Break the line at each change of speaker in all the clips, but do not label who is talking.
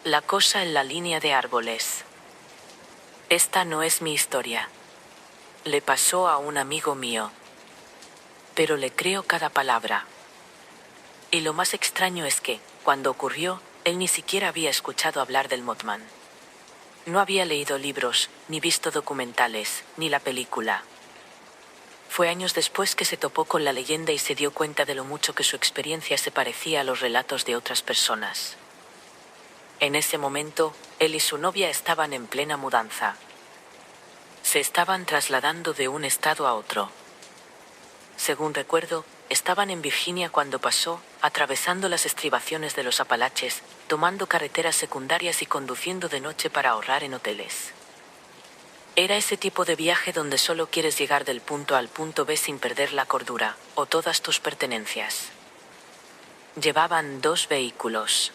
La cosa en la línea de árboles. Esta no es mi historia. Le pasó a un amigo mío. Pero le creo cada palabra. Y lo más extraño es que, cuando ocurrió, él ni siquiera había escuchado hablar del Mothman. No había leído libros, ni visto documentales, ni la película. Fue años después que se topó con la leyenda y se dio cuenta de lo mucho que su experiencia se parecía a los relatos de otras personas. En ese momento, él y su novia estaban en plena mudanza. Se estaban trasladando de un estado a otro. Según recuerdo, estaban en Virginia cuando pasó, atravesando las estribaciones de los Apalaches, tomando carreteras secundarias y conduciendo de noche para ahorrar en hoteles. Era ese tipo de viaje donde solo quieres llegar del punto A al punto B sin perder la cordura, o todas tus pertenencias. Llevaban 2 vehículos.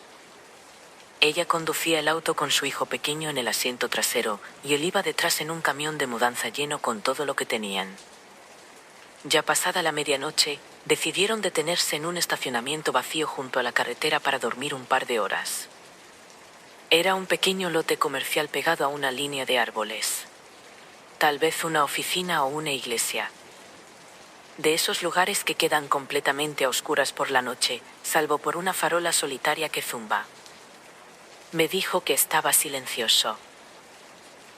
Ella conducía el auto con su hijo pequeño en el asiento trasero, y él iba detrás en un camión de mudanza lleno con todo lo que tenían. Ya pasada la medianoche, decidieron detenerse en un estacionamiento vacío junto a la carretera para dormir un par de horas. Era un pequeño lote comercial pegado a una línea de árboles. Tal vez una oficina o una iglesia. De esos lugares que quedan completamente a oscuras por la noche, salvo por una farola solitaria que zumba. Me dijo que estaba silencioso.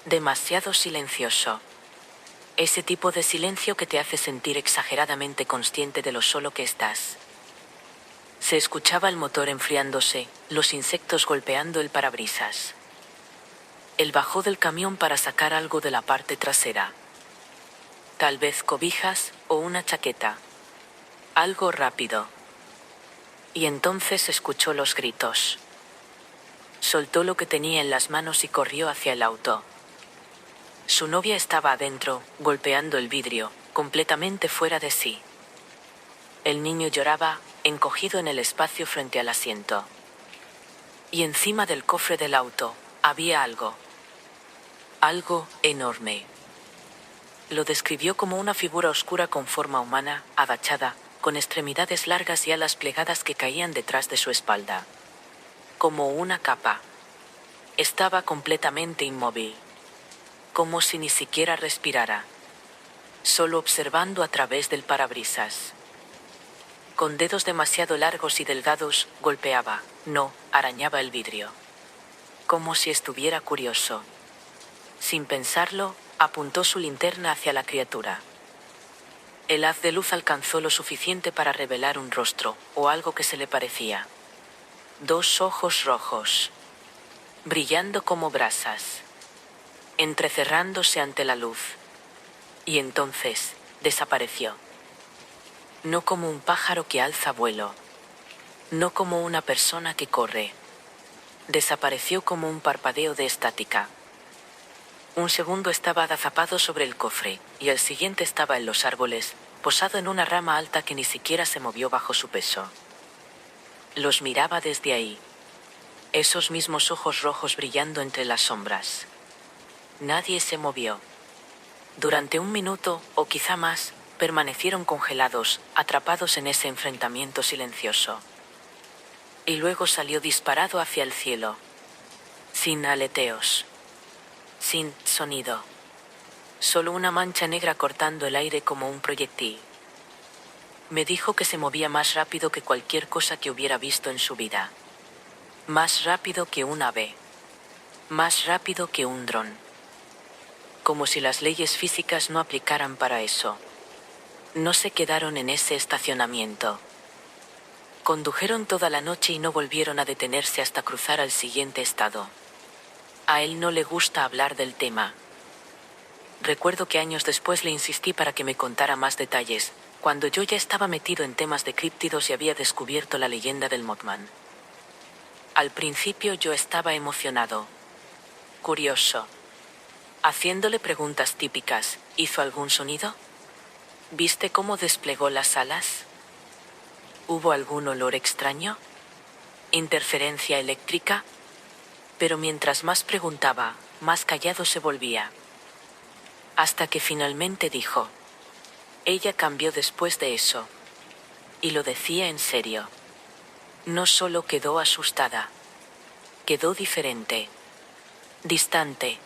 Demasiado silencioso. Ese tipo de silencio que te hace sentir exageradamente consciente de lo solo que estás. Se escuchaba el motor enfriándose, los insectos golpeando el parabrisas. Él bajó del camión para sacar algo de la parte trasera. Tal vez cobijas o una chaqueta. Algo rápido. Y entonces escuchó los gritos. Soltó lo que tenía en las manos y corrió hacia el auto. Su novia estaba adentro, golpeando el vidrio, completamente fuera de sí. El niño lloraba, encogido en el espacio frente al asiento. Y encima del cofre del auto, había algo. Algo enorme. Lo describió como una figura oscura con forma humana, agachada, con extremidades largas y alas plegadas que caían detrás de su espalda. Como una capa. Estaba completamente inmóvil. Como si ni siquiera respirara. Solo observando a través del parabrisas. Con dedos demasiado largos y delgados, golpeaba, no, arañaba el vidrio. Como si estuviera curioso. Sin pensarlo, apuntó su linterna hacia la criatura. El haz de luz alcanzó lo suficiente para revelar un rostro, o algo que se le parecía. 2 ojos rojos. Brillando como brasas. Entrecerrándose ante la luz. Y entonces, desapareció. No como un pájaro que alza vuelo. No como una persona que corre. Desapareció como un parpadeo de estática. Un segundo estaba agazapado sobre el cofre, y el siguiente estaba en los árboles, posado en una rama alta que ni siquiera se movió bajo su peso. Los miraba desde ahí. Esos mismos ojos rojos brillando entre las sombras. Nadie se movió. Durante 1 minuto, o quizá más, permanecieron congelados, atrapados en ese enfrentamiento silencioso. Y luego salió disparado hacia el cielo. Sin aleteos. Sin sonido. Solo una mancha negra cortando el aire como un proyectil. Me dijo que se movía más rápido que cualquier cosa que hubiera visto en su vida. Más rápido que un ave. Más rápido que un dron. Como si las leyes físicas no aplicaran para eso. No se quedaron en ese estacionamiento. Condujeron toda la noche y no volvieron a detenerse hasta cruzar al siguiente estado. A él no le gusta hablar del tema. Recuerdo que años después le insistí para que me contara más detalles, cuando yo ya estaba metido en temas de críptidos y había descubierto la leyenda del Mothman. Al principio yo estaba emocionado. Curioso. Haciéndole preguntas típicas, ¿hizo algún sonido? ¿Viste cómo desplegó las alas? ¿Hubo algún olor extraño? ¿Interferencia eléctrica? Pero mientras más preguntaba, más callado se volvía. Hasta que finalmente dijo. Ella cambió después de eso. Y lo decía en serio. No solo quedó asustada. Quedó diferente, distante,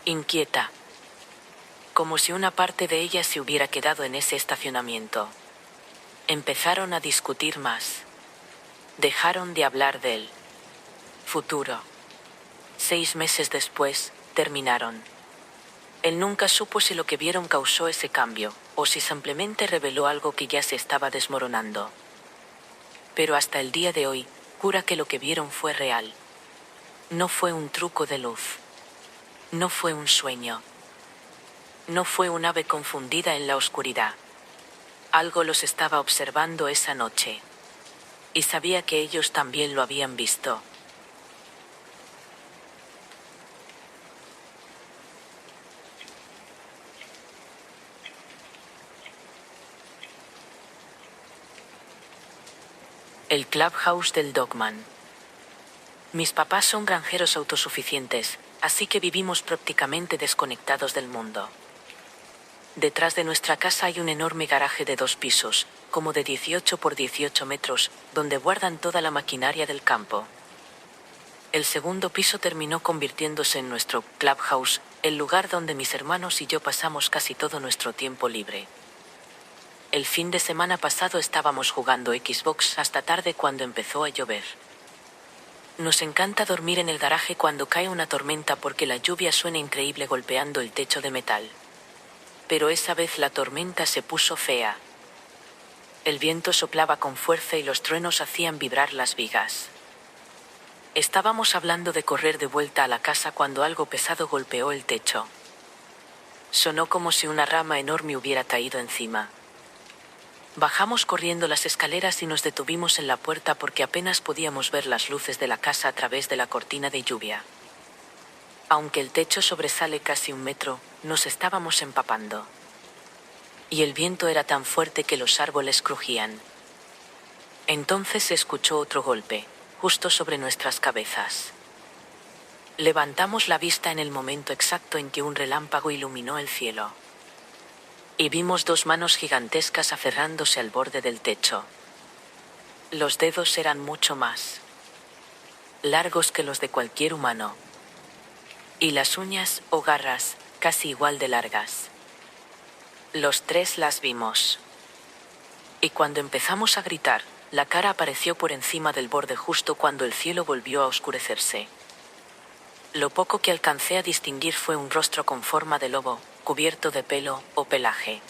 inquieta, como si una parte de ella se hubiera quedado en ese estacionamiento. Empezaron a discutir más. Dejaron de hablar del futuro. 6 meses después, terminaron. Él nunca supo si lo que vieron causó ese cambio, o si simplemente reveló algo que ya se estaba desmoronando. Pero hasta el día de hoy, jura que lo que vieron fue real. No fue un truco de luz. No fue un sueño. No fue un ave confundida en la oscuridad. Algo los estaba observando esa noche. Y sabía que ellos también lo habían visto. El Clubhouse del Dogman. Mis papás son granjeros autosuficientes, así que vivimos prácticamente desconectados del mundo. Detrás de nuestra casa hay un enorme garaje de 2 pisos, como de 18 por 18 metros, donde guardan toda la maquinaria del campo. El segundo piso terminó convirtiéndose en nuestro clubhouse, el lugar donde mis hermanos y yo pasamos casi todo nuestro tiempo libre. El fin de semana pasado estábamos jugando Xbox hasta tarde cuando empezó a llover. Nos encanta dormir en el garaje cuando cae una tormenta porque la lluvia suena increíble golpeando el techo de metal. Pero esa vez la tormenta se puso fea. El viento soplaba con fuerza y los truenos hacían vibrar las vigas. Estábamos hablando de correr de vuelta a la casa cuando algo pesado golpeó el techo. Sonó como si una rama enorme hubiera caído encima. Bajamos corriendo las escaleras y nos detuvimos en la puerta porque apenas podíamos ver las luces de la casa a través de la cortina de lluvia. Aunque el techo sobresale casi 1 metro, nos estábamos empapando. Y el viento era tan fuerte que los árboles crujían. Entonces se escuchó otro golpe, justo sobre nuestras cabezas. Levantamos la vista en el momento exacto en que un relámpago iluminó el cielo. Y vimos 2 manos gigantescas aferrándose al borde del techo. Los dedos eran mucho más largos que los de cualquier humano. Y las uñas, o garras, casi igual de largas. Los 3 las vimos. Y cuando empezamos a gritar, la cara apareció por encima del borde justo cuando el cielo volvió a oscurecerse. Lo poco que alcancé a distinguir fue un rostro con forma de lobo, cubierto de pelo o pelaje,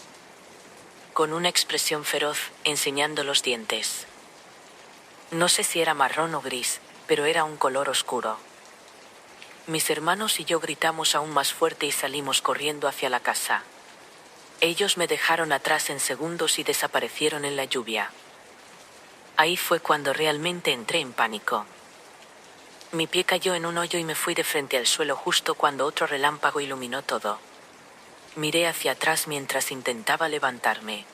con una expresión feroz, enseñando los dientes. No sé si era marrón o gris, pero era un color oscuro. Mis hermanos y yo gritamos aún más fuerte y salimos corriendo hacia la casa. Ellos me dejaron atrás en segundos y desaparecieron en la lluvia. Ahí fue cuando realmente entré en pánico. Mi pie cayó en un hoyo y me fui de frente al suelo justo cuando otro relámpago iluminó todo. Miré hacia atrás mientras intentaba levantarme.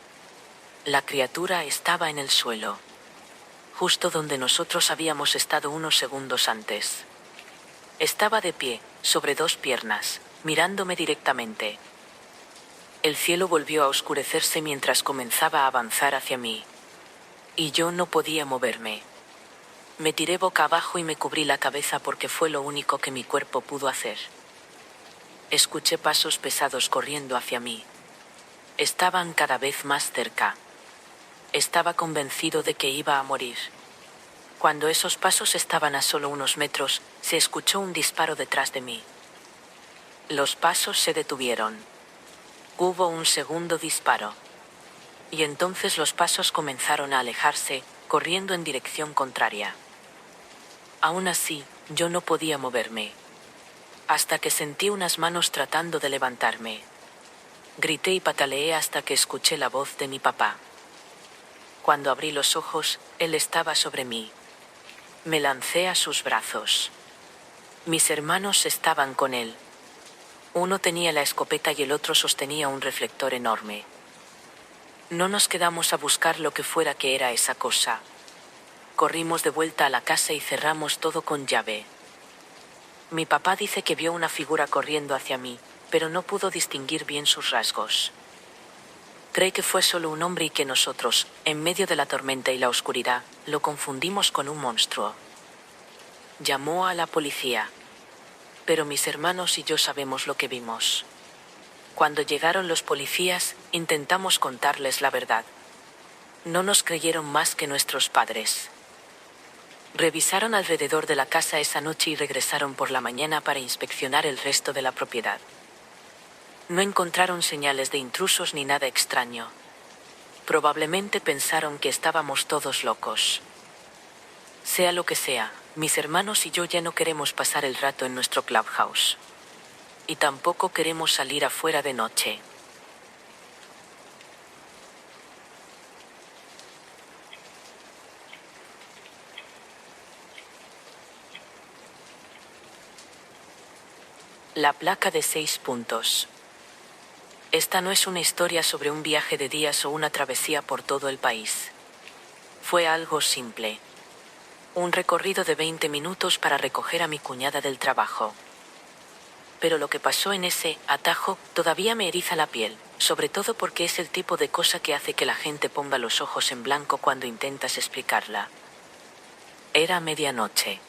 La criatura estaba en el suelo, justo donde nosotros habíamos estado unos segundos antes. Estaba de pie, sobre 2 piernas, mirándome directamente. El cielo volvió a oscurecerse mientras comenzaba a avanzar hacia mí. Y yo no podía moverme. Me tiré boca abajo y me cubrí la cabeza porque fue lo único que mi cuerpo pudo hacer. Escuché pasos pesados corriendo hacia mí. Estaban cada vez más cerca. Estaba convencido de que iba a morir. Cuando esos pasos estaban a solo unos metros, se escuchó un disparo detrás de mí. Los pasos se detuvieron. Hubo un segundo disparo. Y entonces los pasos comenzaron a alejarse, corriendo en dirección contraria. Aún así, yo no podía moverme. Hasta que sentí unas manos tratando de levantarme. Grité y pataleé hasta que escuché la voz de mi papá. Cuando abrí los ojos, él estaba sobre mí. Me lancé a sus brazos. Mis hermanos estaban con él. Uno tenía la escopeta y el otro sostenía un reflector enorme. No nos quedamos a buscar lo que fuera que era esa cosa. Corrimos de vuelta a la casa y cerramos todo con llave. Mi papá dice que vio una figura corriendo hacia mí, pero no pudo distinguir bien sus rasgos. Cree que fue solo un hombre y que nosotros, en medio de la tormenta y la oscuridad, lo confundimos con un monstruo. Llamó a la policía. Pero mis hermanos y yo sabemos lo que vimos. Cuando llegaron los policías, intentamos contarles la verdad. No nos creyeron más que nuestros padres. Revisaron alrededor de la casa esa noche y regresaron por la mañana para inspeccionar el resto de la propiedad. No encontraron señales de intrusos ni nada extraño. Probablemente pensaron que estábamos todos locos. Sea lo que sea, mis hermanos y yo ya no queremos pasar el rato en nuestro clubhouse. Y tampoco queremos salir afuera de noche. La placa de 6 puntos. Esta no es una historia sobre un viaje de días o una travesía por todo el país. Fue algo simple. Un recorrido de 20 minutos para recoger a mi cuñada del trabajo. Pero lo que pasó en ese atajo todavía me eriza la piel, sobre todo porque es el tipo de cosa que hace que la gente ponga los ojos en blanco cuando intentas explicarla. Era medianoche.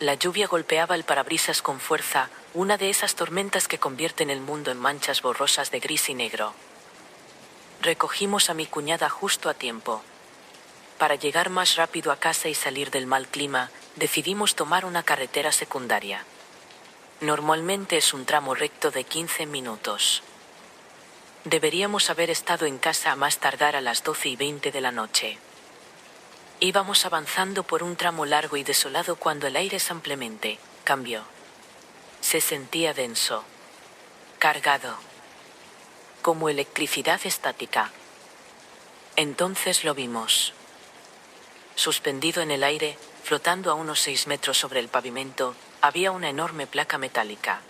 La lluvia golpeaba el parabrisas con fuerza, una de esas tormentas que convierten el mundo en manchas borrosas de gris y negro. Recogimos a mi cuñada justo a tiempo. Para llegar más rápido a casa y salir del mal clima, decidimos tomar una carretera secundaria. Normalmente es un tramo recto de 15 minutos. Deberíamos haber estado en casa a más tardar a las 12:20 de la noche. Íbamos avanzando por un tramo largo y desolado cuando el aire ampliamente cambió. Se sentía denso, cargado, como electricidad estática. Entonces lo vimos. Suspendido en el aire, flotando a unos 6 metros sobre el pavimento, había una enorme placa metálica.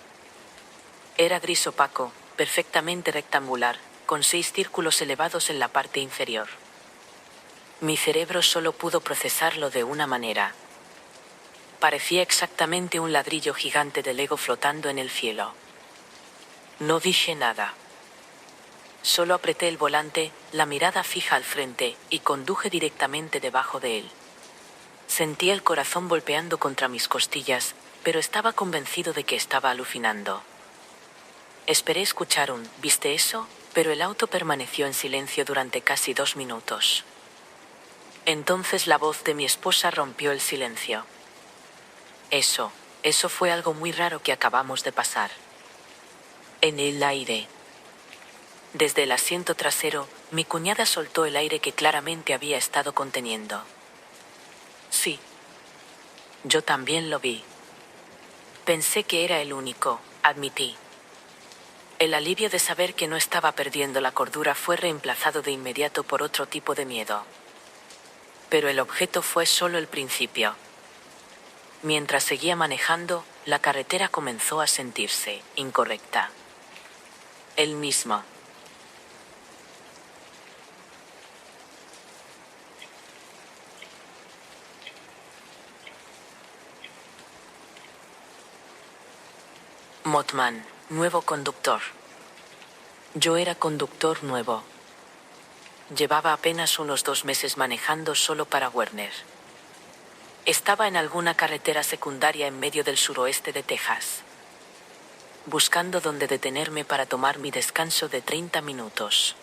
Era gris opaco, perfectamente rectangular, con 6 círculos elevados en la parte inferior. Mi cerebro solo pudo procesarlo de una manera. Parecía exactamente un ladrillo gigante de Lego flotando en el cielo. No dije nada. Solo apreté el volante, la mirada fija al frente, y conduje directamente debajo de él. Sentía el corazón golpeando contra mis costillas, pero estaba convencido de que estaba alucinando. Esperé escuchar un «¿Viste eso?», pero el auto permaneció en silencio durante casi 2 minutos. Entonces la voz de mi esposa rompió el silencio. Eso fue algo muy raro que acabamos de pasar. En el aire. Desde el asiento trasero, mi cuñada soltó el aire que claramente había estado conteniendo. Sí. Yo también lo vi. Pensé que era el único, admití. El alivio de saber que no estaba perdiendo la cordura fue reemplazado de inmediato por otro tipo de miedo. Pero el objeto fue solo el principio. Mientras seguía manejando, la carretera comenzó a sentirse incorrecta. El mismo. Mothman, nuevo conductor. Yo era conductor nuevo. Llevaba apenas unos 2 meses manejando solo para Werner. Estaba en alguna carretera secundaria en medio del suroeste de Texas, buscando dónde detenerme para tomar mi descanso de 30 minutos.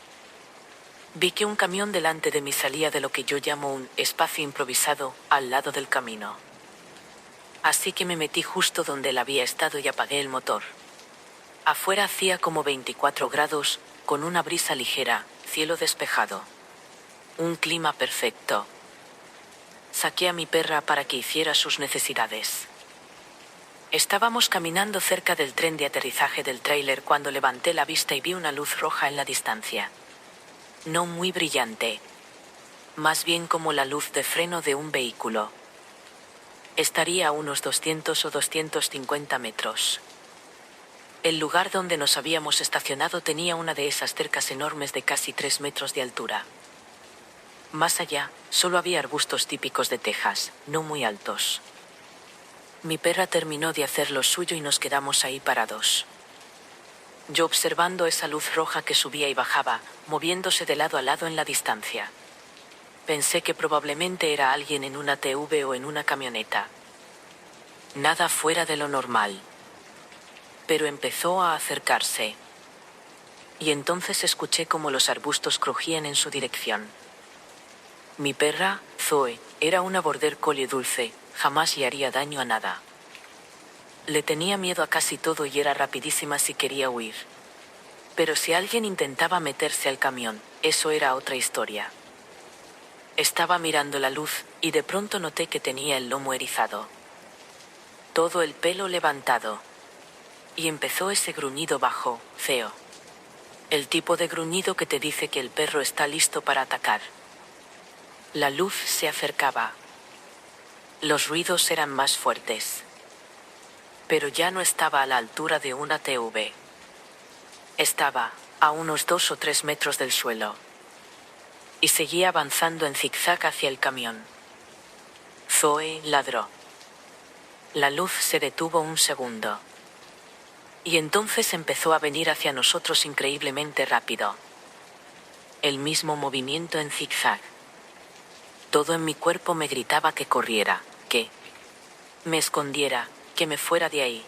Vi que un camión delante de mí salía de lo que yo llamo un espacio improvisado al lado del camino. Así que me metí justo donde él había estado y apagué el motor. Afuera hacía como 24 grados, con una brisa ligera, cielo despejado. Un clima perfecto. Saqué a mi perra para que hiciera sus necesidades. Estábamos caminando cerca del tren de aterrizaje del tráiler cuando levanté la vista y vi una luz roja en la distancia. No muy brillante. Más bien como la luz de freno de un vehículo. Estaría a unos 200 o 250 metros. El lugar donde nos habíamos estacionado tenía una de esas cercas enormes de casi 3 metros de altura. Más allá, solo había arbustos típicos de Texas, no muy altos. Mi perra terminó de hacer lo suyo y nos quedamos ahí parados. Yo observando esa luz roja que subía y bajaba, moviéndose de lado a lado en la distancia. Pensé que probablemente era alguien en una TV o en una camioneta. Nada fuera de lo normal. Pero empezó a acercarse. Y entonces escuché cómo los arbustos crujían en su dirección. Mi perra, Zoe, era una border collie dulce, jamás le haría daño a nada. Le tenía miedo a casi todo y era rapidísima si quería huir. Pero si alguien intentaba meterse al camión, eso era otra historia. Estaba mirando la luz, y de pronto noté que tenía el lomo erizado. Todo el pelo levantado. Y empezó ese gruñido bajo, feo. El tipo de gruñido que te dice que el perro está listo para atacar. La luz se acercaba. Los ruidos eran más fuertes. Pero ya no estaba a la altura de una TV. Estaba a unos 2 o 3 metros del suelo. Y seguía avanzando en zigzag hacia el camión. Zoe ladró. La luz se detuvo un segundo. Y entonces empezó a venir hacia nosotros increíblemente rápido. El mismo movimiento en zigzag. Todo en mi cuerpo me gritaba que corriera, que me escondiera, que me fuera de ahí.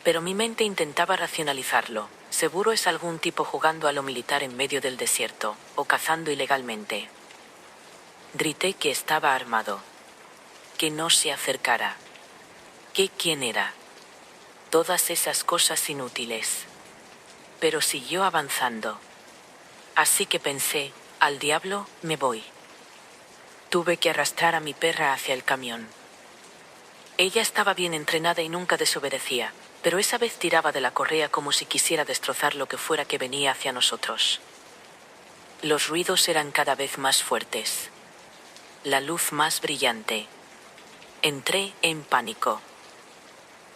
Pero mi mente intentaba racionalizarlo. Seguro es algún tipo jugando a lo militar en medio del desierto, o cazando ilegalmente. Grité que estaba armado. Que no se acercara. Que quién era. Todas esas cosas inútiles. Pero siguió avanzando. Así que pensé, al diablo, me voy. Tuve que arrastrar a mi perra hacia el camión. Ella estaba bien entrenada y nunca desobedecía, pero esa vez tiraba de la correa como si quisiera destrozar lo que fuera que venía hacia nosotros. Los ruidos eran cada vez más fuertes. La luz más brillante. Entré en pánico.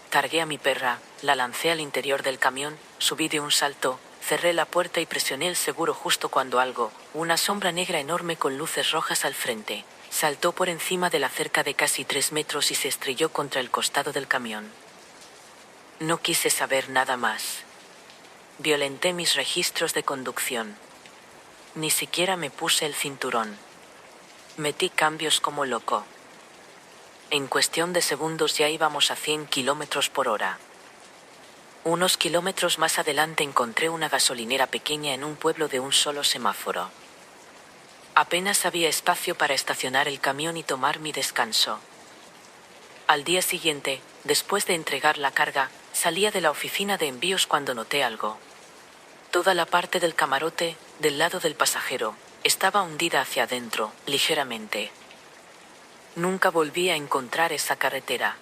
Cargué a mi perra, la lancé al interior del camión, subí de un salto, cerré la puerta y presioné el seguro justo cuando algo, una sombra negra enorme con luces rojas al frente, saltó por encima de la cerca de casi 3 metros y se estrelló contra el costado del camión. No quise saber nada más. Violenté mis registros de conducción. Ni siquiera me puse el cinturón. Metí cambios como loco. En cuestión de segundos ya íbamos a 100 kilómetros por hora. Unos kilómetros más adelante encontré una gasolinera pequeña en un pueblo de un solo semáforo. Apenas había espacio para estacionar el camión y tomar mi descanso. Al día siguiente, después de entregar la carga, salía de la oficina de envíos cuando noté algo. Toda la parte del camarote, del lado del pasajero, estaba hundida hacia adentro, ligeramente. Nunca volví a encontrar esa carretera.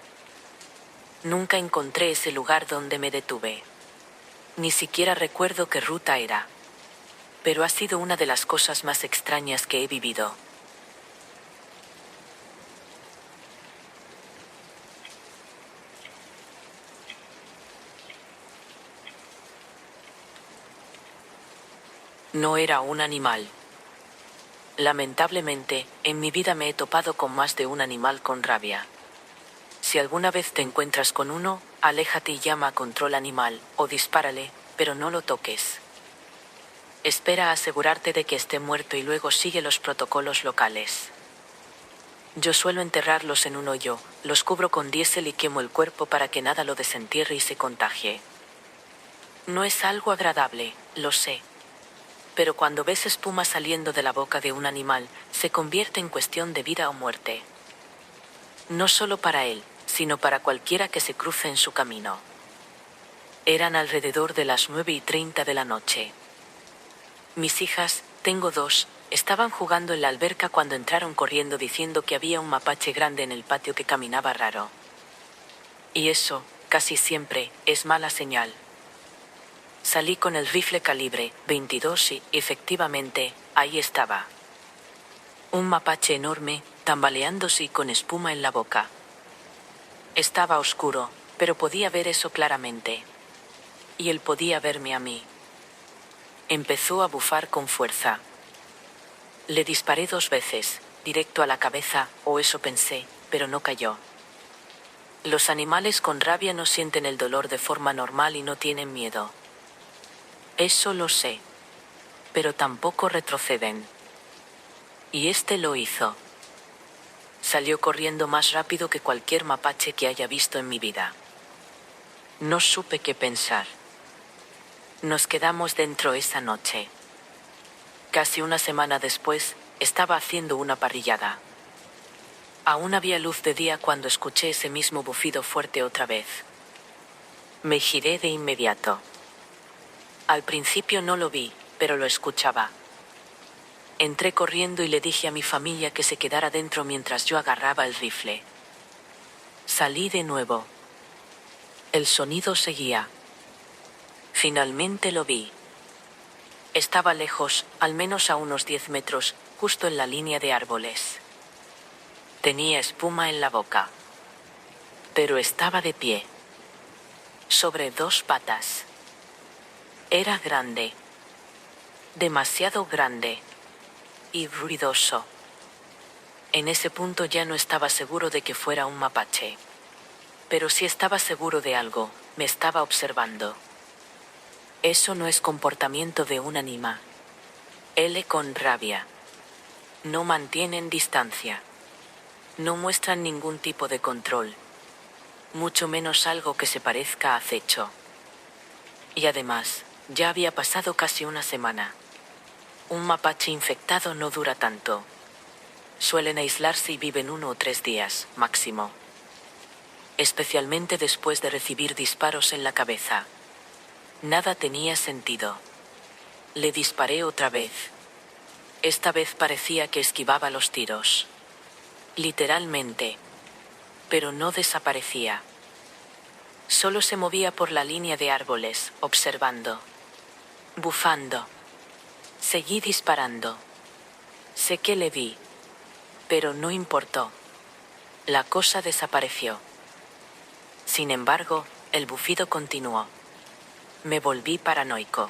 Nunca encontré ese lugar donde me detuve. Ni siquiera recuerdo qué ruta era. Pero ha sido una de las cosas más extrañas que he vivido. No era un animal. Lamentablemente, en mi vida me he topado con más de un animal con rabia. Si alguna vez te encuentras con uno, aléjate y llama a control animal, o dispárale, pero no lo toques. Espera a asegurarte de que esté muerto y luego sigue los protocolos locales. Yo suelo enterrarlos en un hoyo, los cubro con diésel y quemo el cuerpo para que nada lo desentierre y se contagie. No es algo agradable, lo sé. Pero cuando ves espuma saliendo de la boca de un animal, se convierte en cuestión de vida o muerte. No solo para él, sino para cualquiera que se cruce en su camino. Eran alrededor de las 9:30 de la noche. Mis hijas, tengo 2, estaban jugando en la alberca cuando entraron corriendo diciendo que había un mapache grande en el patio que caminaba raro. Y eso, casi siempre, es mala señal. Salí con el rifle calibre 22 y, efectivamente, ahí estaba. Un mapache enorme, tambaleándose y con espuma en la boca. Estaba oscuro, pero podía ver eso claramente. Y él podía verme a mí. Empezó a bufar con fuerza. Le disparé 2 veces, directo a la cabeza, o eso pensé, pero no cayó. Los animales con rabia no sienten el dolor de forma normal y no tienen miedo. Eso lo sé. Pero tampoco retroceden. Y este lo hizo. Salió corriendo más rápido que cualquier mapache que haya visto en mi vida. No supe qué pensar. Nos quedamos dentro esa noche. Casi una semana después, estaba haciendo una parrillada. Aún había luz de día cuando escuché ese mismo bufido fuerte otra vez. Me giré de inmediato. Al principio no lo vi, pero lo escuchaba. Entré corriendo y le dije a mi familia que se quedara dentro mientras yo agarraba el rifle. Salí de nuevo. El sonido seguía. Finalmente lo vi. Estaba lejos, al menos a unos 10 metros, justo en la línea de árboles. Tenía espuma en la boca. Pero estaba de pie. Sobre 2 patas. Era grande. Demasiado grande. Y ruidoso. En ese punto ya no estaba seguro de que fuera un mapache. Pero sí estaba seguro de algo, me estaba observando. Eso no es comportamiento de un ánima. L con rabia. No mantienen distancia. No muestran ningún tipo de control. Mucho menos algo que se parezca a acecho. Y además, ya había pasado casi una semana. Un mapache infectado no dura tanto. Suelen aislarse y viven 1 o 3 días, máximo. Especialmente después de recibir disparos en la cabeza. Nada tenía sentido. Le disparé otra vez. Esta vez parecía que esquivaba los tiros. Literalmente. Pero no desaparecía. Solo se movía por la línea de árboles, observando. Bufando. Seguí disparando. Sé que le vi. Pero no importó. La cosa desapareció. Sin embargo, el bufido continuó. Me volví paranoico.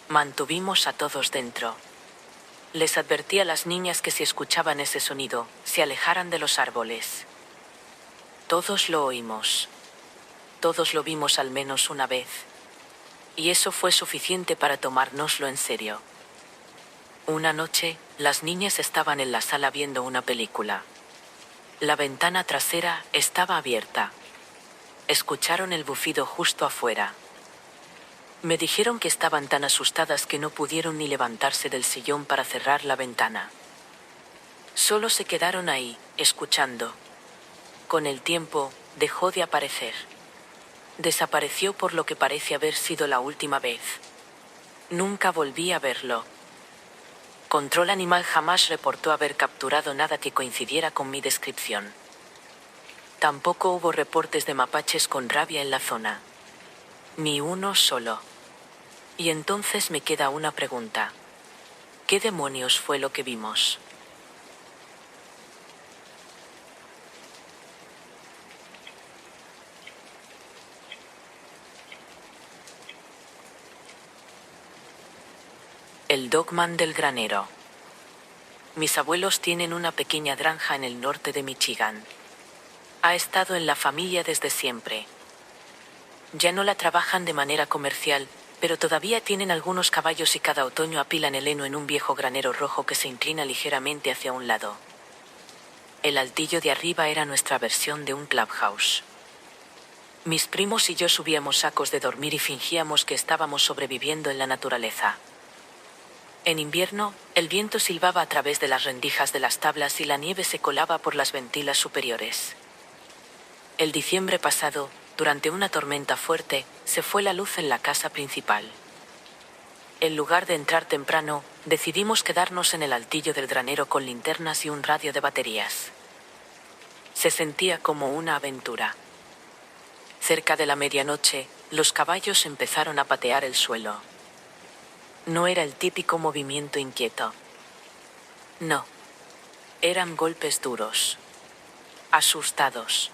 Mantuvimos a todos dentro. Les advertí a las niñas que si escuchaban ese sonido, se alejaran de los árboles. Todos lo oímos. Todos lo vimos al menos una vez. Y eso fue suficiente para tomárnoslo en serio. Una noche, las niñas estaban en la sala viendo una película. La ventana trasera estaba abierta. Escucharon el bufido justo afuera. Me dijeron que estaban tan asustadas que no pudieron ni levantarse del sillón para cerrar la ventana. Solo se quedaron ahí, escuchando. Con el tiempo, dejó de aparecer. Desapareció por lo que parece haber sido la última vez. Nunca volví a verlo. Control Animal jamás reportó haber capturado nada que coincidiera con mi descripción. Tampoco hubo reportes de mapaches con rabia en la zona. Ni uno solo. Y entonces me queda una pregunta. ¿Qué demonios fue lo que vimos? El Dogman del granero. Mis abuelos tienen una pequeña granja en el norte de Michigan. Ha estado en la familia desde siempre. Ya no la trabajan de manera comercial, pero todavía tienen algunos caballos y cada otoño apilan el heno en un viejo granero rojo que se inclina ligeramente hacia un lado. El altillo de arriba era nuestra versión de un clubhouse. Mis primos y yo subíamos sacos de dormir y fingíamos que estábamos sobreviviendo en la naturaleza. En invierno, el viento silbaba a través de las rendijas de las tablas y la nieve se colaba por las ventilas superiores. El diciembre pasado, durante una tormenta fuerte, se fue la luz en la casa principal. En lugar de entrar temprano, decidimos quedarnos en el altillo del granero con linternas y un radio de baterías. Se sentía como una aventura. Cerca de la medianoche, los caballos empezaron a patear el suelo. No era el típico movimiento inquieto. No. Eran golpes duros. Asustados.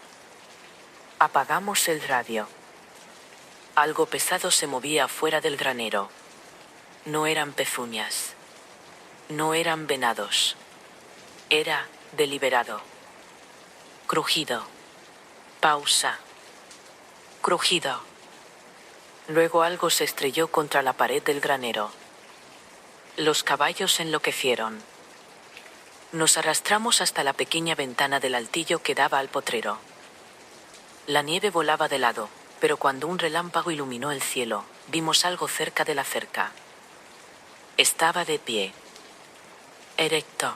Apagamos el radio. Algo pesado se movía afuera del granero. No eran pezuñas. No eran venados. Era deliberado. Crujido. Pausa. Crujido. Luego algo se estrelló contra la pared del granero. Los caballos enloquecieron. Nos arrastramos hasta la pequeña ventana del altillo que daba al potrero. La nieve volaba de lado, pero cuando un relámpago iluminó el cielo, vimos algo cerca de la cerca. Estaba de pie. Erecto.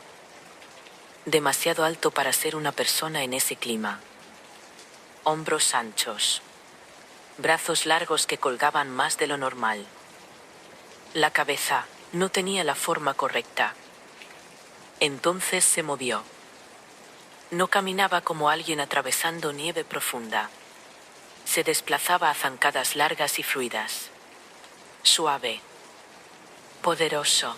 Demasiado alto para ser una persona en ese clima. Hombros anchos. Brazos largos que colgaban más de lo normal. La cabeza no tenía la forma correcta. Entonces se movió. No caminaba como alguien atravesando nieve profunda. Se desplazaba a zancadas largas y fluidas. Suave. Poderoso.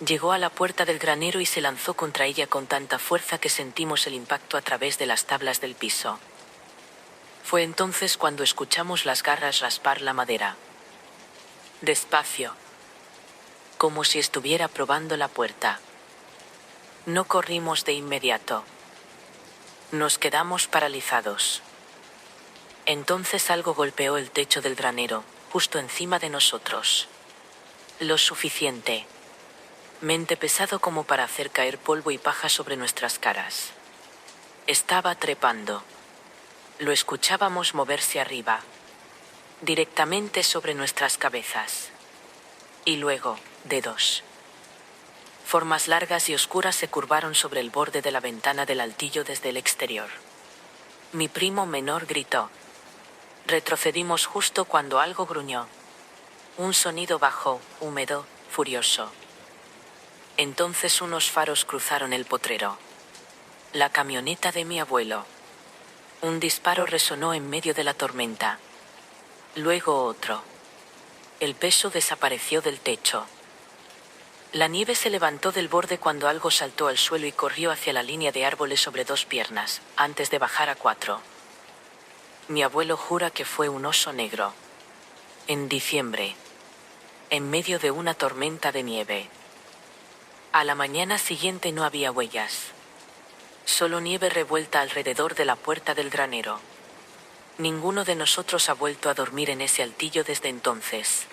Llegó a la puerta del granero y se lanzó contra ella con tanta fuerza que sentimos el impacto a través de las tablas del piso. Fue entonces cuando escuchamos las garras raspar la madera. Despacio. Como si estuviera probando la puerta. No corrimos de inmediato. Nos quedamos paralizados. Entonces algo golpeó el techo del granero, justo encima de nosotros. Lo suficiente. Mente pesado como para hacer caer polvo y paja sobre nuestras caras. Estaba trepando. Lo escuchábamos moverse arriba. Directamente sobre nuestras cabezas. Y luego, dedos. Formas largas y oscuras se curvaron sobre el borde de la ventana del altillo desde el exterior. Mi primo menor gritó. Retrocedimos justo cuando algo gruñó. Un sonido bajo, húmedo, furioso. Entonces unos faros cruzaron el potrero. La camioneta de mi abuelo. Un disparo resonó en medio de la tormenta. Luego otro. El peso desapareció del techo. La nieve se levantó del borde cuando algo saltó al suelo y corrió hacia la línea de árboles sobre 2 piernas, antes de bajar a 4. Mi abuelo jura que fue un oso negro. En diciembre. En medio de una tormenta de nieve. A la mañana siguiente no había huellas. Solo nieve revuelta alrededor de la puerta del granero. Ninguno de nosotros ha vuelto a dormir en ese altillo desde entonces.